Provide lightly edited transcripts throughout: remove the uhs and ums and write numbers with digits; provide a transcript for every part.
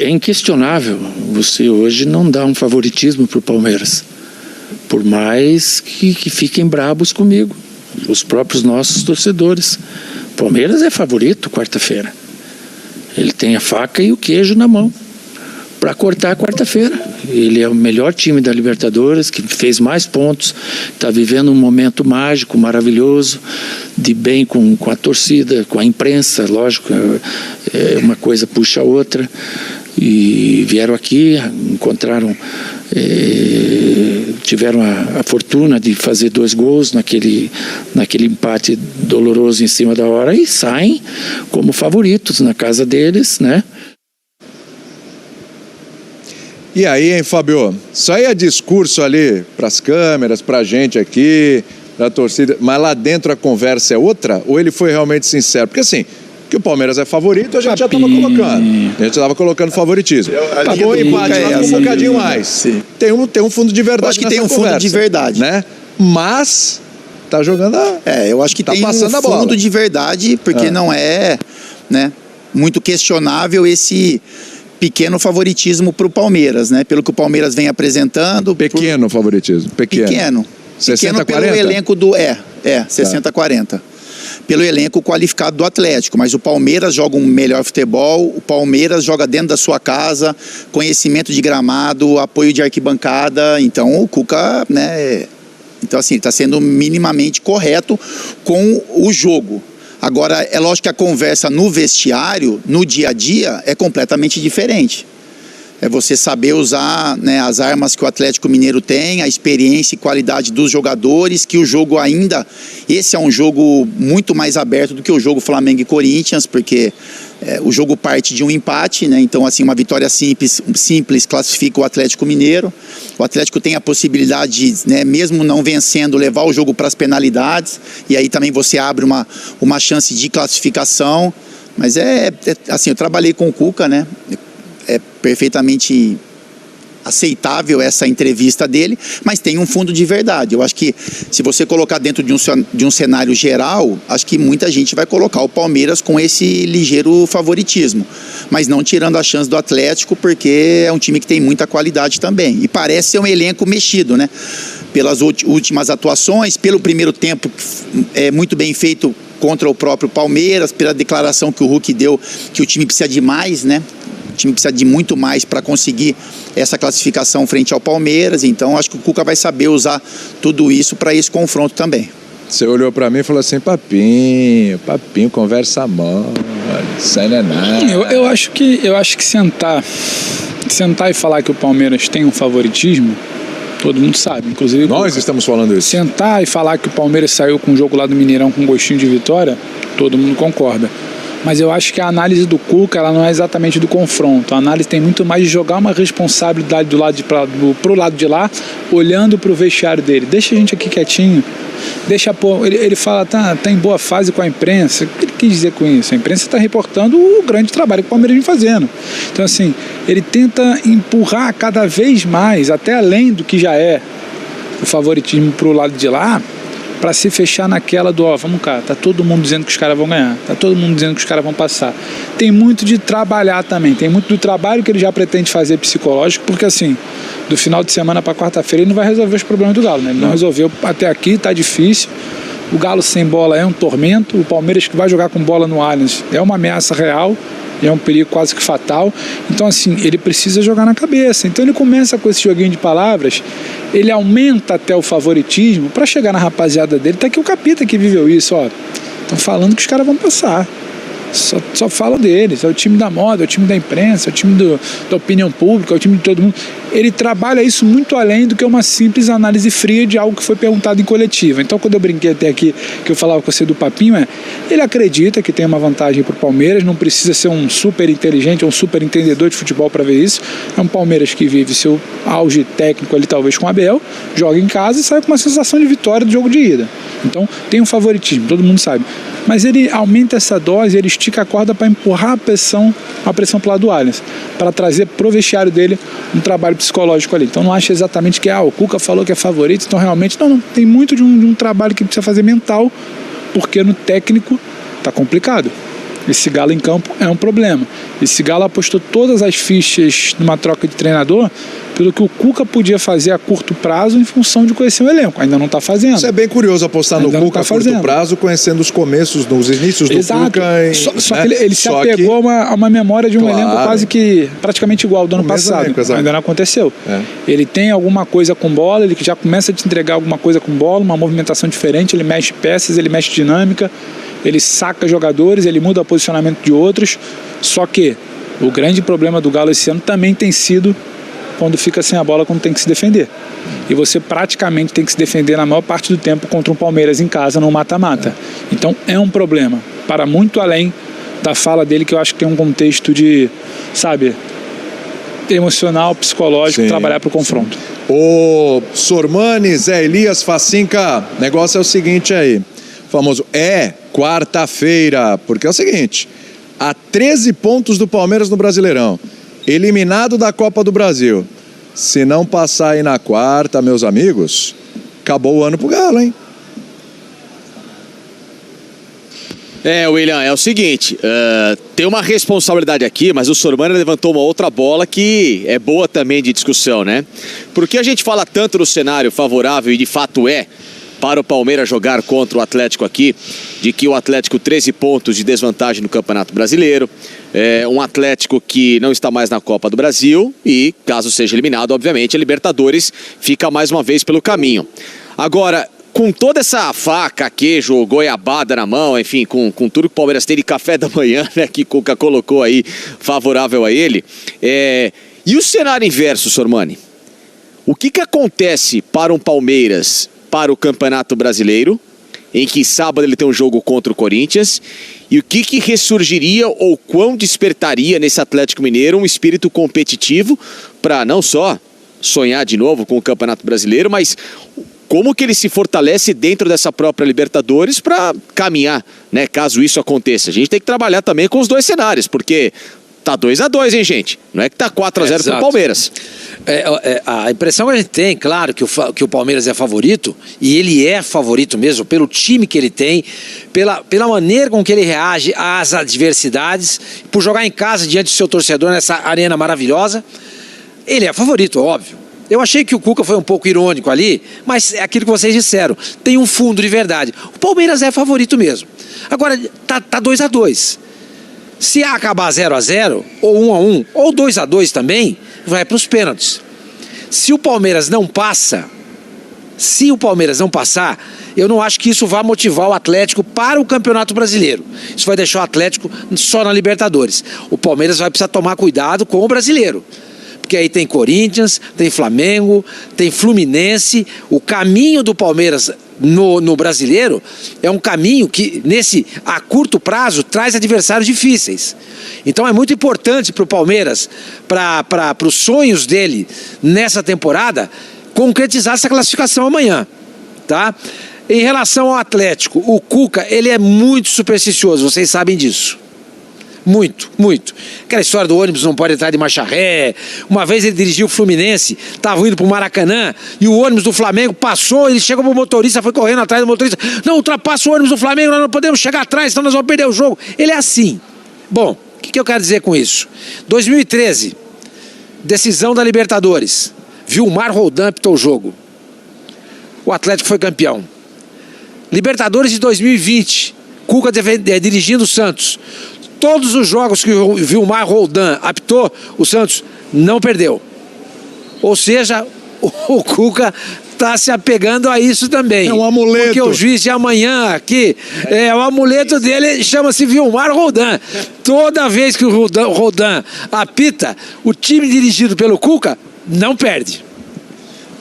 é inquestionável, você hoje não dá um favoritismo para o Palmeiras, por mais que fiquem brabos comigo, os próprios nossos torcedores. O Palmeiras é favorito quarta-feira, ele tem a faca e o queijo na mão para cortar quarta-feira. Ele é o melhor time da Libertadores, que fez mais pontos, está vivendo um momento mágico, maravilhoso, de bem com a torcida, com a imprensa, lógico, uma coisa puxa a outra, e vieram aqui, encontraram, tiveram a fortuna de fazer 2 gols naquele empate doloroso em cima da hora, e saem como favoritos na casa deles, né? E aí, hein, Fábio? Isso aí é discurso ali para as câmeras, para a gente aqui, para a torcida, mas lá dentro a conversa é outra? Ou ele foi realmente sincero? Porque assim, que o Palmeiras é favorito, a gente já estava colocando. A gente estava colocando favoritismo. Pagou o empate lá com um bocadinho mais. Sim. Tem um fundo de verdade. Eu acho que tem um fundo de verdade. Né? Mas tá jogando eu acho que tem um fundo de verdade, porque não é, né, muito questionável esse pequeno favoritismo para o Palmeiras, né? Pelo que o Palmeiras vem apresentando. Pequeno favoritismo. Pequeno 60-40? Pelo elenco do... 60-40. Pelo elenco qualificado do Atlético. Mas o Palmeiras joga um melhor futebol, o Palmeiras joga dentro da sua casa, conhecimento de gramado, apoio de arquibancada. Então o Cuca, né? Então assim, ele está sendo minimamente correto com o jogo. Agora, é lógico que a conversa no vestiário, no dia a dia, é completamente diferente. É você saber usar, né, as armas que o Atlético Mineiro tem, a experiência e qualidade dos jogadores, que o jogo ainda... Esse é um jogo muito mais aberto do que o jogo Flamengo e Corinthians, porque o jogo parte de um empate, né? Então, assim, uma vitória simples classifica o Atlético Mineiro. O Atlético tem a possibilidade de, né, mesmo não vencendo, levar o jogo para as penalidades, e aí também você abre uma chance de classificação. Mas assim, eu trabalhei com o Cuca, né? É perfeitamente aceitável essa entrevista dele, mas tem um fundo de verdade. Eu acho que se você colocar dentro de um cenário geral, acho que muita gente vai colocar o Palmeiras com esse ligeiro favoritismo, mas não tirando a chance do Atlético, porque é um time que tem muita qualidade também, e parece ser um elenco mexido, né? Pelas últimas atuações, pelo primeiro tempo muito bem feito contra o próprio Palmeiras, pela declaração que o Hulk deu, que o time precisa de mais, né? O time precisa de muito mais para conseguir essa classificação frente ao Palmeiras. Então acho que o Cuca vai saber usar tudo isso para esse confronto também. Você olhou para mim e falou assim: papinho, conversa mole, isso aí não é nada. Eu acho que sentar e falar que o Palmeiras tem um favoritismo, todo mundo sabe, inclusive... Nós estamos falando isso. Sentar e falar que o Palmeiras saiu com o jogo lá do Mineirão com gostinho de vitória, todo mundo concorda. Mas eu acho que a análise do Cuca, ela não é exatamente do confronto. A análise tem muito mais de jogar uma responsabilidade pro lado de lá, olhando pro vestiário dele. Deixa a gente aqui quietinho. Ele fala, tá em boa fase com a imprensa. O que ele quis dizer com isso? A imprensa está reportando o grande trabalho que o Palmeiras vem fazendo. Então, assim, ele tenta empurrar cada vez mais, até além do que já é o favoritismo pro lado de lá, para se fechar naquela do, vamos cá, tá todo mundo dizendo que os caras vão ganhar, tá todo mundo dizendo que os caras vão passar. Tem muito de trabalhar também, tem muito do trabalho que ele já pretende fazer psicológico, porque assim, do final de semana para quarta-feira ele não vai resolver os problemas do Galo, né? Ele não resolveu até aqui, tá difícil. O Galo sem bola é um tormento, o Palmeiras que vai jogar com bola no Allianz é uma ameaça real, é um perigo quase que fatal. Então assim, ele precisa jogar na cabeça. Então ele começa com esse joguinho de palavras, ele aumenta até o favoritismo para chegar na rapaziada dele. Tá aqui o Capita que viveu isso, ó. Estão falando que os caras vão passar. Só falam deles, é o time da moda, é o time da imprensa, é o time da opinião pública, é o time de todo mundo. Ele trabalha isso muito além do que uma simples análise fria de algo que foi perguntado em coletiva. Então, quando eu brinquei até aqui, que eu falava com você do Papinho, ele acredita que tem uma vantagem para o Palmeiras, não precisa ser um super inteligente, um super entendedor de futebol para ver isso. É um Palmeiras que vive seu auge técnico ali, talvez com o Abel, joga em casa e sai com uma sensação de vitória do jogo de ida. Então, tem um favoritismo, todo mundo sabe. Mas ele aumenta essa dose, ele estica a corda para empurrar a pressão para o lado do Allianz, para trazer pro vestiário dele um trabalho psicológico ali. Então não acha exatamente que o Cuca falou que é favorito, então realmente não, tem muito de um trabalho que precisa fazer mental, porque no técnico tá complicado. Esse Galo em campo é um problema. Esse Galo apostou todas as fichas numa troca de treinador pelo que o Cuca podia fazer a curto prazo em função de conhecer o elenco. Ainda não está fazendo. Isso é bem curioso, apostar no Cuca a curto prazo, conhecendo os começos, os inícios do Cuca. Só que ele se apegou a uma memória de um elenco quase que praticamente igual ao do ano passado. Elenco, ainda não aconteceu. Ele tem alguma coisa com bola, ele já começa a te entregar alguma coisa com bola, uma movimentação diferente, ele mexe peças, ele mexe dinâmica, ele saca jogadores, ele muda o posicionamento de outros. Só que o grande problema do Galo esse ano também tem sido quando fica sem a bola, quando tem que se defender. E você praticamente tem que se defender na maior parte do tempo contra um Palmeiras em casa no mata-mata. Então é um problema, para muito além da fala dele, que eu acho que tem um contexto de, sabe, emocional, psicológico, trabalhar para o confronto. Ô Sormani, Zé Elias, Facinca, o negócio é o seguinte aí, famoso, quarta-feira, porque é o seguinte, há 13 pontos do Palmeiras no Brasileirão, eliminado da Copa do Brasil. Se não passar aí na quarta, meus amigos, acabou o ano pro Galo, hein? William, é o seguinte, tem uma responsabilidade aqui, mas o Sormani levantou uma outra bola que é boa também de discussão, né? Porque a gente fala tanto no cenário favorável, e de fato para o Palmeiras jogar contra o Atlético aqui, de que o Atlético 13 pontos de desvantagem no Campeonato Brasileiro, um Atlético que não está mais na Copa do Brasil e, caso seja eliminado, obviamente, a Libertadores fica mais uma vez pelo caminho. Agora, com toda essa faca, queijo, goiabada na mão, enfim, com tudo que o Palmeiras tem de café da manhã, né, que Cuca colocou aí favorável a ele, e o cenário inverso, Sormani? O que acontece para um Palmeiras para o Campeonato Brasileiro, em que sábado ele tem um jogo contra o Corinthians, e o que ressurgiria ou quão despertaria nesse Atlético Mineiro um espírito competitivo para não só sonhar de novo com o Campeonato Brasileiro, mas como que ele se fortalece dentro dessa própria Libertadores para caminhar, né, caso isso aconteça. A gente tem que trabalhar também com os dois cenários, porque tá 2-2, hein, gente? Não é que tá 4-0 pro Palmeiras. A impressão que a gente tem, claro, que o Palmeiras é favorito, e ele é favorito mesmo, pelo time que ele tem, pela maneira com que ele reage às adversidades, por jogar em casa diante do seu torcedor nessa arena maravilhosa. Ele é favorito, óbvio. Eu achei que o Cuca foi um pouco irônico ali, mas é aquilo que vocês disseram, tem um fundo de verdade. O Palmeiras é favorito mesmo. Agora, tá 2-2. Se acabar 0-0, ou 1-1, ou 2-2 também, vai para os pênaltis. Se o Palmeiras não passar, eu não acho que isso vá motivar o Atlético para o Campeonato Brasileiro. Isso vai deixar o Atlético só na Libertadores. O Palmeiras vai precisar tomar cuidado com o Brasileiro. Porque aí tem Corinthians, tem Flamengo, tem Fluminense. O caminho do Palmeiras no Brasileiro é um caminho que, a curto prazo, traz adversários difíceis. Então é muito importante para o Palmeiras, para os sonhos dele nessa temporada, concretizar essa classificação amanhã, tá? Em relação ao Atlético, o Cuca, ele é muito supersticioso, vocês sabem disso. Muito, muito. Aquela história do ônibus não pode entrar de marcha ré. Uma vez ele dirigiu o Fluminense, estava indo para o Maracanã, e o ônibus do Flamengo passou, ele chegou para o motorista, foi correndo atrás do motorista. Não, ultrapassa o ônibus do Flamengo, nós não podemos chegar atrás, senão nós vamos perder o jogo. Ele é assim. Bom, o que eu quero dizer com isso? 2013, decisão da Libertadores. Vilmar Roldan apitou o jogo. O Atlético foi campeão. Libertadores de 2020, Cuca dirigindo o Santos. Todos os jogos que o Vilmar Roldan apitou, o Santos não perdeu. Ou seja, o Cuca está se apegando a isso também. É um amuleto. Porque o juiz de amanhã aqui, o amuleto dele chama-se Vilmar Roldan. Toda vez que o Roldan apita, o time dirigido pelo Cuca não perde.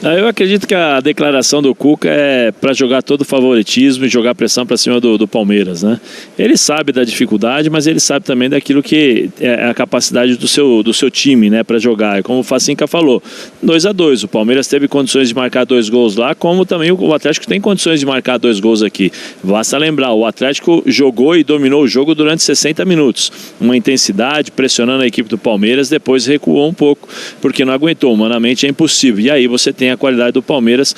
Eu acredito que a declaração do Cuca é para jogar todo o favoritismo e jogar pressão para cima do Palmeiras, né? Ele sabe da dificuldade, mas ele sabe também daquilo que é a capacidade do seu time, né, para jogar. E como o Facinca falou, 2-2. O Palmeiras teve condições de marcar 2 gols lá, como também o Atlético tem condições de marcar 2 gols aqui. Basta lembrar, o Atlético jogou e dominou o jogo durante 60 minutos. Uma intensidade, pressionando a equipe do Palmeiras, depois recuou um pouco, porque não aguentou. Humanamente é impossível. E aí você tem tem a qualidade do Palmeiras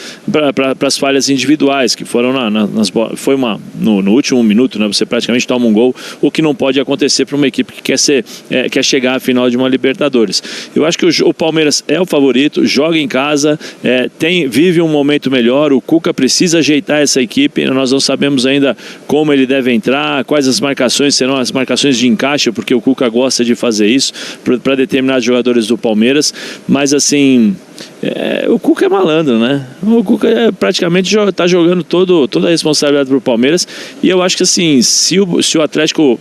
para as falhas individuais, que foram foi no último minuto, né? Você praticamente toma um gol, o que não pode acontecer para uma equipe que quer chegar à final de uma Libertadores. Eu acho que o Palmeiras é o favorito, joga em casa, vive um momento melhor, o Cuca precisa ajeitar essa equipe, nós não sabemos ainda como ele deve entrar, quais as marcações serão as marcações de encaixe, porque o Cuca gosta de fazer isso para determinados jogadores do Palmeiras, mas assim, o Cuca é malandro, né? O Cuca praticamente está jogando toda a responsabilidade para o Palmeiras, e eu acho que assim, se o Atlético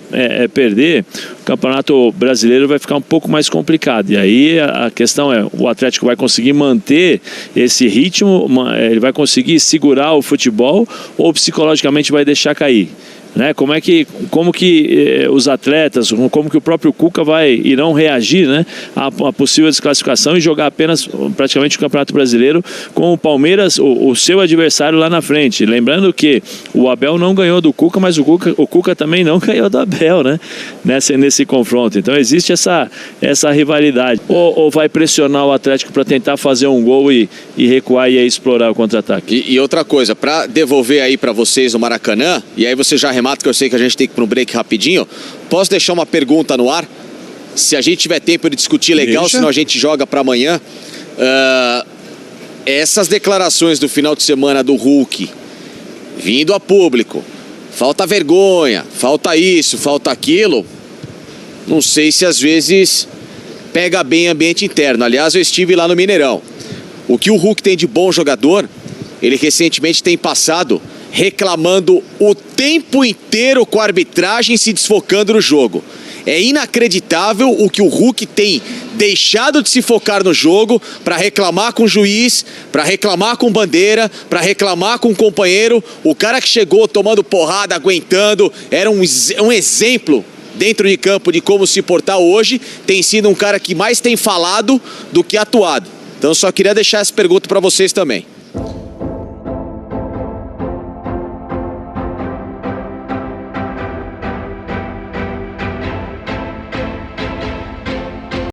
perder, o Campeonato Brasileiro vai ficar um pouco mais complicado, e aí a questão é, o Atlético vai conseguir manter esse ritmo, ele vai conseguir segurar o futebol, ou psicologicamente vai deixar cair? Né? Como que os atletas, como que o próprio Cuca irão reagir, né, à possível desclassificação e jogar apenas praticamente o Campeonato Brasileiro com o Palmeiras, o seu adversário lá na frente. Lembrando que o Abel não ganhou do Cuca, mas o Cuca também não ganhou do Abel, né, nesse confronto. Então existe essa rivalidade. Ou vai pressionar o Atlético para tentar fazer um gol e recuar e aí explorar o contra-ataque. E outra coisa, para devolver aí para vocês no Maracanã, e aí você já que eu sei que a gente tem que ir para um break rapidinho, posso deixar uma pergunta no ar? Se a gente tiver tempo de discutir, legal, senão a gente joga para amanhã. Essas declarações do final de semana do Hulk, vindo a público, falta vergonha, falta isso, falta aquilo, não sei se às vezes pega bem ambiente interno. Aliás, eu estive lá no Mineirão. O que o Hulk tem de bom jogador, ele recentemente tem passado reclamando o tempo inteiro com a arbitragem, se desfocando no jogo. É inacreditável o que o Hulk tem deixado de se focar no jogo para reclamar com o juiz, para reclamar com bandeira, para reclamar com o companheiro. O cara que chegou tomando porrada, aguentando, era um exemplo dentro de campo de como se portar hoje, tem sido um cara que mais tem falado do que atuado. Então só queria deixar essa pergunta para vocês também.